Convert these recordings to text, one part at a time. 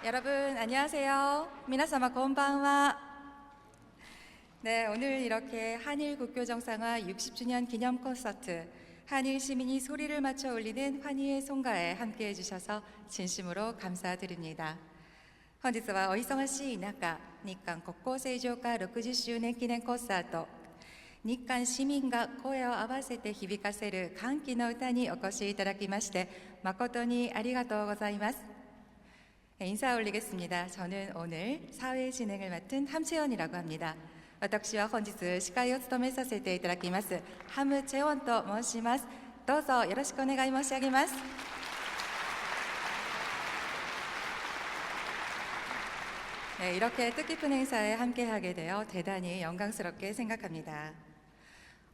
여러분 안녕하세요. 皆様こんばんは. 네, 오늘 이렇게 한일 국교 정상화 60주년 기념 콘서트 한일 시민이 소리를 맞춰 올리는 환희의 송가에 함께해 주셔서 진심으로 감사드립니다. 本日はお忙しい中、日韓国交正常化60周年記念コンサート、日韓市民が声を合わせて響かせる歓喜の歌にお越しいただきまして誠にありがとうございます. 네, 인사 올리겠습니다. 저는 오늘 사회 진행을 맡은 함채원이라고 합니다. 私は本日司会を務めさせていただきますハムチェウォンと申します。どうぞよろしくお願い申し上げます。 네, 이렇게 뜻깊은 행사에 함께하게 되어 대단히 영광스럽게 생각합니다.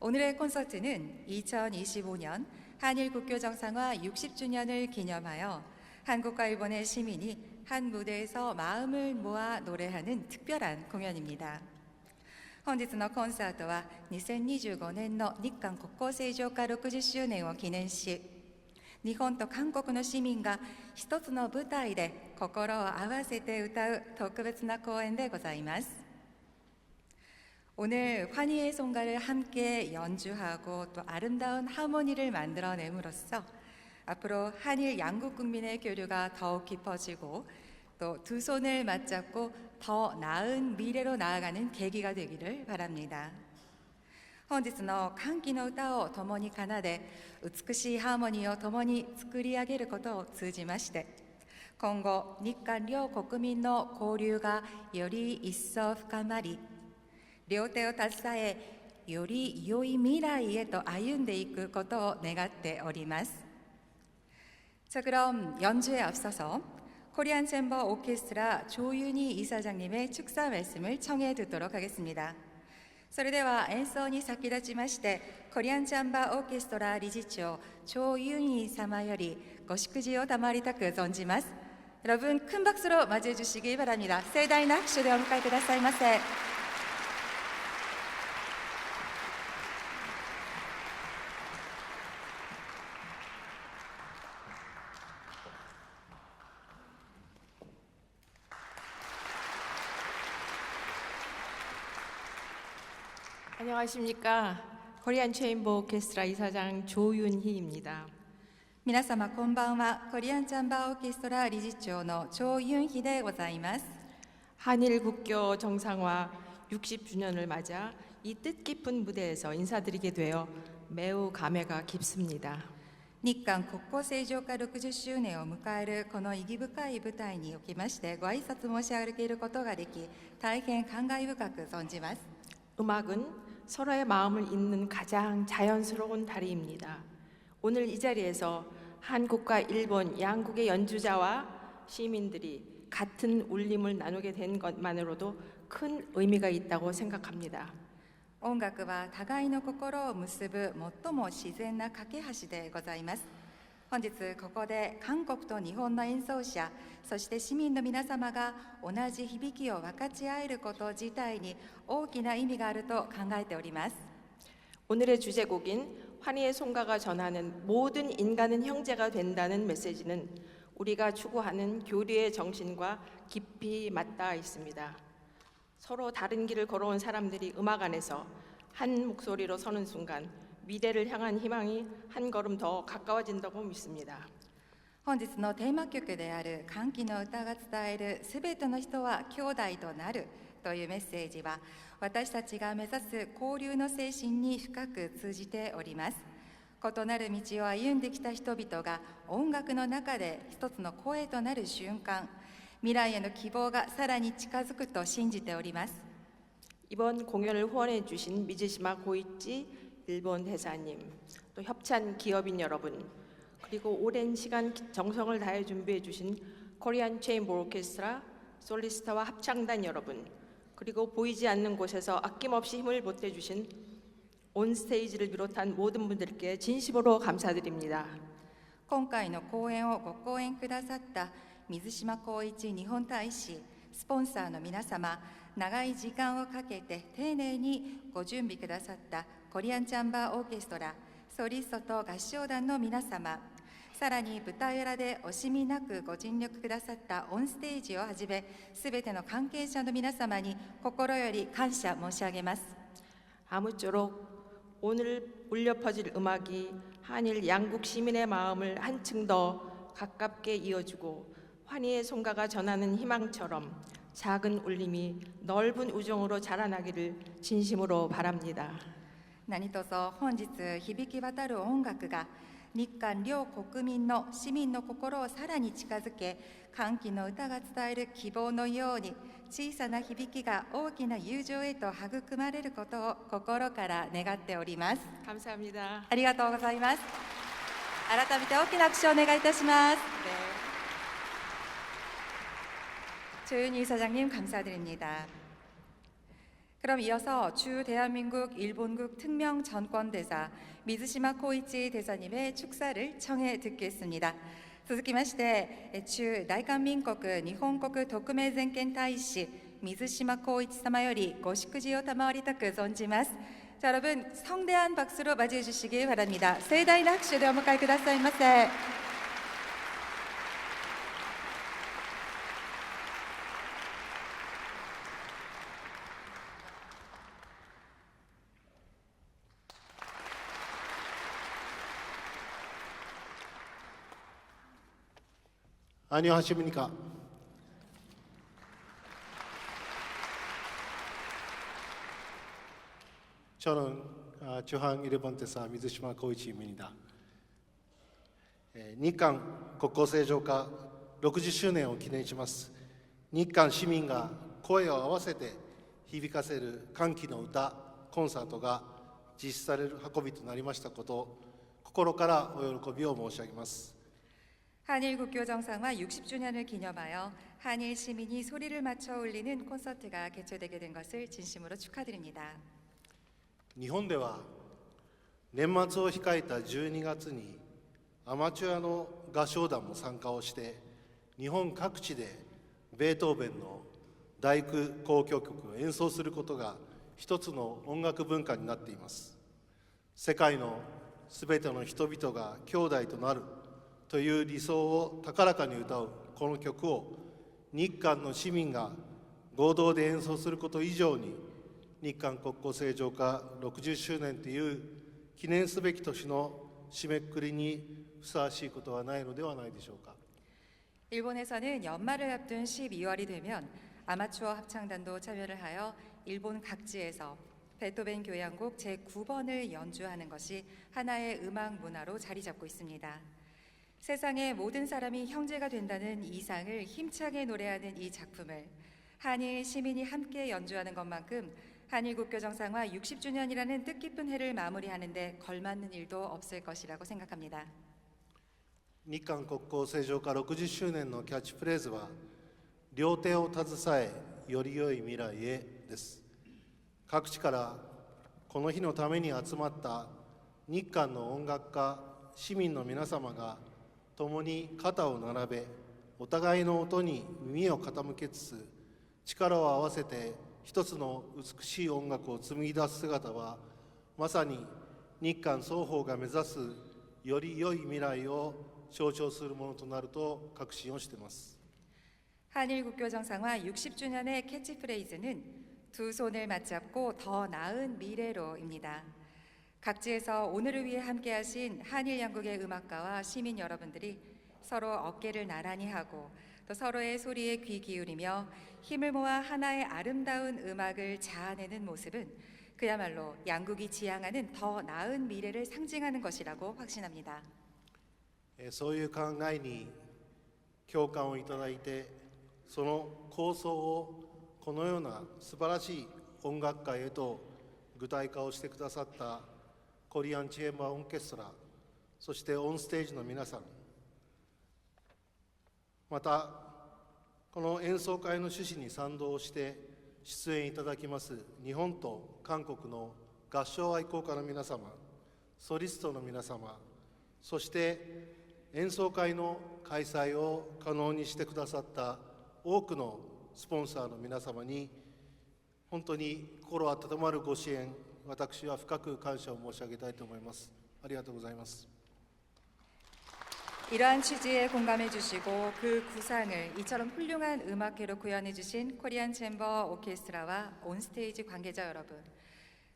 오늘의 콘서트는 2025년 한일 국교 정상화 60주년을 기념하여 한국과 일본의 시민이 한 무대에서 마음을 모아 노래하는 특별한 공연입니다. 本日のコンサートは2025年の日韓国交正常化60周年を記念し、日本と韓国の市民が一つの舞台で心を合わせて歌う特別な公演でございます。 오늘 환희의 송가를 함께 연주하고 또 아름다운 하모니를 만들어냄으로써 앞으로 한일 양국 국민의 교류가 더욱 깊어지고 또 두 손을 맞잡고 더 나은 미래로 나아가는 계기가 되기를 바랍니다. 本日の歓喜の歌を共に奏で、美しいハーモニーを共に作り上げることを通じまして、今後日韓両国民の交流がより一層深まり、両手を携え、より良い未来へと歩んでいくことを願っております。 자, 그럼 연주에 앞서서 코리안 챔버 오케스트라 조윤희 이사장님의 축사 말씀을 청해 듣도록 하겠습니다. それでは演奏に先立ちまして、コリアンチャンバーオーケストラ理事長조윤희様よりご祝辞を賜りたく存じます。 여러분 큰 박수로 맞이해 주시기 바랍니다.盛大な拍手でお迎えくださいませ。 안녕하십니까. 코리안 체인버 오케스트라 이사장 조윤희입니다. 皆様こんばんは。コリアンチャンバーオーケストラ理事長の조윤희でございます。 한일 국교 정상화 60주년을 맞아 이 뜻깊은 무대에서 인사드리게 되어 매우 감회가 깊습니다. 日韓国交正常化60周年を迎えるこの意義深い舞台におきましてご挨拶申し上げることができ、大変感慨深く存じます。 음악은 서로의 마음을 잇는 가장 자연스러운 다리입니다. 오늘 이 자리에서 한국과 일본 양국의 연주자와 시민들이 같은 울림을 나누게 된 것만으로도 큰 의미가 있다고 생각합니다. 音楽は互いの心を結ぶ最も自然な架け橋でございます。 本日ここで韓国と日本の演奏者、そして市民の皆様が同じ響きを分かち合えること自体に大きな意味があると考えております。 오늘의 주제곡인 환희의 송가가 전하는 모든 인간은 형제가 된다는 메시지는 우리가 추구하는 교류의 정신과 깊이 맞닿아 있습니다. 서로 다른 길을 걸어온 사람들이 음악 안에서 한 목소리로 서는 순간 미래를 향한 희망이 한 걸음 더 가까워진다고 믿습니다. 本日のテーマ曲である歓喜の歌が伝えるすべての人は兄弟となるというメッセージは、私たちが目指す交流の精神に深く通じております。異なる道を歩んできた人々が音楽の中で一つの声となる瞬間、未来への希望がさらに近づくと信じております。 이번 공연을 후원해 주신 미즈시마 고이치 일본 대사님, 또 협찬 기업인 여러분, 그리고 오랜 시간 정성을 다해 준비해 주신 코리안 체인버 오케스트라 솔리스트와 합창단 여러분, 그리고 보이지 않는 곳에서 아낌없이 힘을 보태 주신 온스테이지를 비롯한 모든 분들께 진심으로 감사드립니다. 今回の公演をご講演くださった水島光一日本大使、スポンサーの皆様、長い時間をかけて丁寧にご準備くださったコリアンチャンバーオーケストラ、ソリストと合唱団の皆様、さらに舞台裏で惜しみなくご尽力くださったオンステージをはじめ、すべての関係者の皆様に心より感謝申し上げます。 아무쪼록 오늘 울려 퍼질 음악이 한일 양국 시민의 마음을 한층 더 가깝게 이어주고 환희의 송가가 전하는 희망처럼 작은 울림이 넓은 우정으로 자라나기를 진심으로 바랍니다. 何卒本日響き渡る音楽が日韓両国民の市民の心をさらに近づけ、歓喜の歌が伝える希望のように小さな響きが大きな友情へと育まれることを心から願っております。 감사합니다. ありがとうございます。改めて大きな拍手をお願いいたします。 조윤희 사장님 감사드립니다. 그럼 이어서 주 대한민국 일본국 특명 전권대사 미즈시마 코이치 대사님의 축사를 청해 듣겠습니다. 続きまして駐大韓民国日本国特命全権大使水島光一様よりご祝辞を賜りたく存じます。 자, 여러분 성대한 박수로 맞이해 주시기 바랍니다.盛大な拍手でお迎えくださいませ。 안녕하십니까? 저는 주한 일본 대사 미즈시마 고이치입니다. 日韓国交正常化60周年を記念します。日韓市民が声を合わせて響かせる歓喜の歌コンサートが実施される運びとなりましたことを心からお喜びを申し上げます。 한일 국교 정상화 60주년을 기념하여 한일 시민이 소리를 맞춰 울리는 콘서트가 개최되게 된 것을 진심으로 축하드립니다. 日本では年末を控えた12月にアマチュアの合唱団も参加をして日本各地でベートーベンの第九交響曲を演奏することが一つの音楽文化になっています。世界のすべての人々が兄弟となるという理想を高らかに歌うこの曲を日韓の市民が合同で演奏すること以上に日韓国交正常化60周年という記念すべき年の締めくくりにふさわしいことはないのではないでしょうか。 일본에서는 연말을 앞둔 12월이 되면 아마추어 합창단도 참여를 하여 일본 각지에서 베토벤 교향곡 제9번을 연주하는 것이 하나의 음악 문화로 자리 잡고 있습니다. 세상의 모든 사람이 형제가 된다는 이상을 힘차게 노래하는 이 작품을 한일 시민이 함께 연주하는 것만큼 한일 국교 정상화 60주년이라는 뜻깊은 해를 마무리하는 데 걸맞는 일도 없을 것이라고 생각합니다. 日韓国交正常化60周年のキャッチフレーズは両手を携えより良い未来へです。各地からこの日のために集まった日韓の音楽家市民の皆様が共に肩を並べお互いの音に耳を傾けつつ力を合わせて一つの美しい音楽を紡ぎ出す姿はまさに日韓双方が目指すより良い未来を象徴するものとなると確信をしています。 한일 국교 정상화 60주년의 캐치프레이즈는 두 손을 맞잡고 더 나은 미래로입니다. 각지에서 오늘을 위해 함께하신 한일 양국의 음악가와 시민 여러분들이 서로 어깨를 나란히 하고 또 서로의 소리에 귀 기울이며 힘을 모아 하나의 아름다운 음악을 자아내는 모습은 그야말로 양국이 지향하는 더 나은 미래를 상징하는 것이라고 확신합니다. そういう考えに共感をいただいてその構想をこのような素晴らしい音楽会へと具体化をしてくださったコリアンチェンバーオーケストラそしてオンステージの皆さんまたこの演奏会の趣旨に賛同して出演いただきます日本と韓国の合唱愛好家の皆様ソリストの皆様そして演奏会の開催を可能にしてくださった多くのスポンサーの皆様に本当に心温まるご支援私は深く感謝を申し上げたいと思います。ありがとうございます。 이러한 취지에 공감해 주시고 그 구상을 이처럼 훌륭한 음악회로 구현해 주신 코리안 챔버 오케스트라와 온스테이지 관계자 여러분,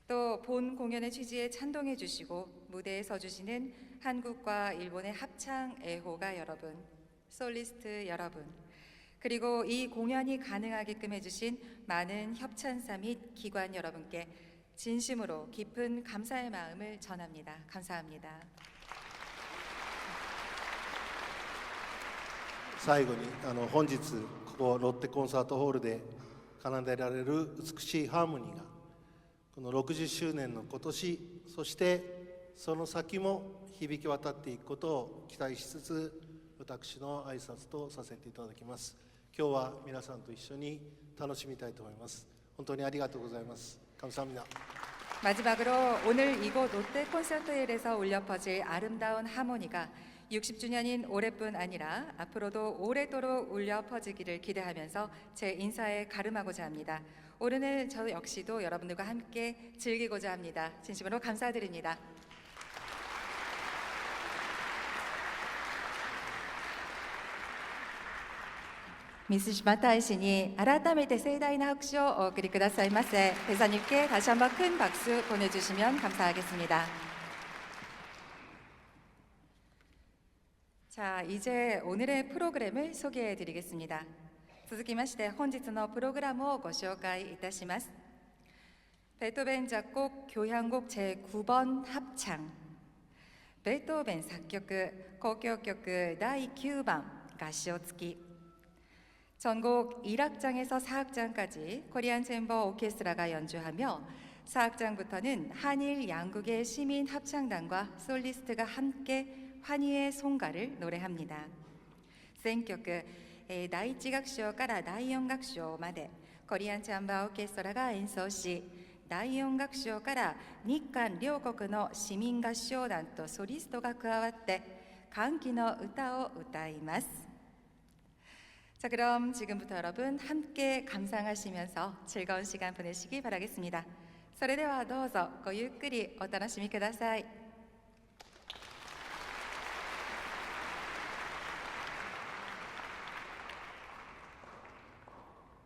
또 본 공연의 취지에 찬동해 주시고 무대에 서 주시는 한국과 일본의 합창 애호가 여러분, 솔리스트 여러분, 그리고 이 공연이 가능하게끔 해주신 많은 협찬사 및 기관 여러분께 진심으로 깊은 감사의 마음을 전합니다. 감사합니다. 最後に本日ここロッテコンサートホールで奏でられる美しいハーモニーがこの60周年の今年、そしてその先も響き渡っていくことを期待しつつ、私の挨拶とさせていただきます。今日は皆さんと一緒に楽しみたいと思います。本当にありがとうございます。감사합니다. 마지막으로 오늘 이곳 롯데 콘서트홀에서 울려 퍼질 아름다운 하모니가 60주년인 올해뿐 아니라 앞으로도 오래도록 울려 퍼지기를 기대하면서 제 인사에 가름하고자 합니다. 오늘은 저 역시도 여러분들과 함께 즐기고자 합니다. 진심으로 감사드립니다. 미스시마大使に改めて盛大な拍手をお送りくださいませ。대사님께 다시 한번 큰 박수 보내주시면 감사하겠습니다. 자, 이제 오늘의 프로그램을 소개해드리겠습니다. 続きまして本日のプログラムをご紹介いたします。베토벤 작곡 교향곡 제9번 합창, 베토벤 작曲交響曲第9番合唱付き、 전곡 1악장에서 4악장까지 코리안 챔버 오케스트라가 연주하며 4악장부터는 한일 양국의 시민 합창단과 솔리스트가 함께 환희의 송가를 노래합니다. 全曲第1楽章から第4楽章までコリアンチャンバーオーケストラが演奏し、第4楽章から日韓両国の市民合唱団とソリストが加わって歓喜の歌を歌います。 자, 그럼 지금부터 여러분 함께 감상하시면서 즐거운 시간 보내시기 바라겠습니다. それではどうぞごゆっくりお楽しみください。